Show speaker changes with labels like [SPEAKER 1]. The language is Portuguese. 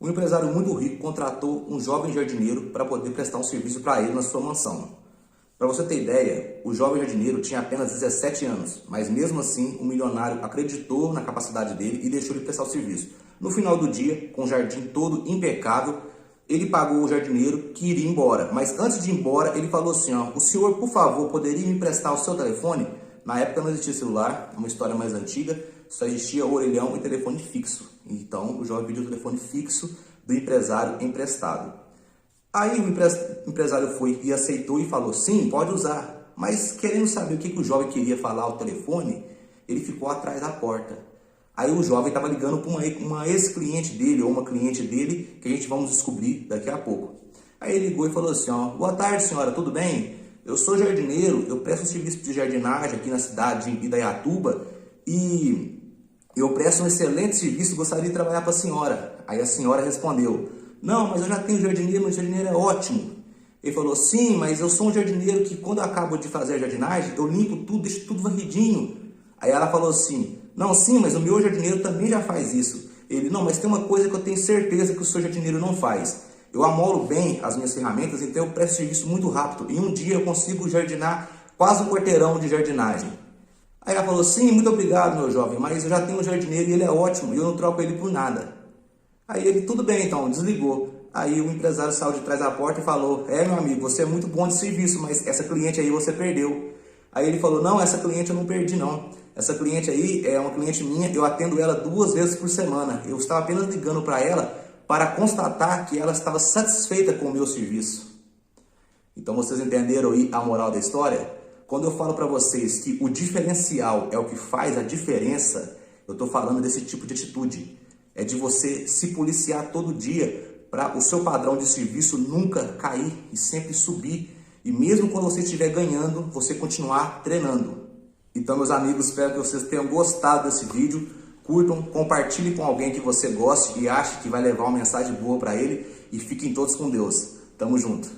[SPEAKER 1] Um empresário muito rico contratou um jovem jardineiro para poder prestar um serviço para ele na sua mansão. Para você ter ideia, o jovem jardineiro tinha apenas 17 anos, mas mesmo assim o milionário acreditou na capacidade dele e deixou ele prestar o serviço. No final do dia, com o jardim todo impecável, ele pagou o jardineiro que iria embora. Mas antes de ir embora, ele falou assim, ó, o senhor, por favor, poderia me emprestar o seu telefone? Na época não existia celular, é uma história mais antiga, só existia orelhão e telefone fixo. Então o jovem pediu o telefone fixo do empresário emprestado. Aí o empresário foi e aceitou e falou, sim, pode usar. Mas querendo saber o que o jovem queria falar ao telefone, ele ficou atrás da porta. Aí o jovem estava ligando para uma ex-cliente dele, ou uma cliente dele, que a gente vamos descobrir daqui a pouco. Aí ele ligou e falou assim, ó, boa tarde senhora, tudo bem? Eu sou jardineiro, eu presto um serviço de jardinagem aqui na cidade de Indaiatuba e eu presto um excelente serviço, gostaria de trabalhar para a senhora. Aí a senhora respondeu, não, mas eu já tenho jardineiro, meu jardineiro é ótimo. Ele falou, sim, mas eu sou um jardineiro que quando eu acabo de fazer a jardinagem, eu limpo tudo, deixo tudo varridinho. Aí ela falou assim, não, sim, mas o meu jardineiro também já faz isso. Ele, não, mas tem uma coisa que eu tenho certeza que o seu jardineiro não faz. Eu amolo bem as minhas ferramentas, então eu presto serviço muito rápido. Em um dia eu consigo jardinar quase um quarteirão de jardinagem. Aí ela falou, sim, muito obrigado, meu jovem, mas eu já tenho um jardineiro e ele é ótimo, e eu não troco ele por nada. Aí ele, tudo bem então, desligou. Aí o empresário saiu de trás da porta e falou, meu amigo, você é muito bom de serviço, mas essa cliente aí você perdeu. Aí ele falou, não, essa cliente eu não perdi não. Essa cliente aí é uma cliente minha, eu atendo ela 2 vezes por semana. Eu estava apenas ligando para ela para constatar que ela estava satisfeita com o meu serviço. Então vocês entenderam aí a moral da história? Quando eu falo para vocês que o diferencial é o que faz a diferença, eu estou falando desse tipo de atitude. É de você se policiar todo dia para o seu padrão de serviço nunca cair e sempre subir. E mesmo quando você estiver ganhando, você continuar treinando. Então, meus amigos, espero que vocês tenham gostado desse vídeo. Curtam, compartilhem com alguém que você goste e ache que vai levar uma mensagem boa para ele. E fiquem todos com Deus. Tamo junto.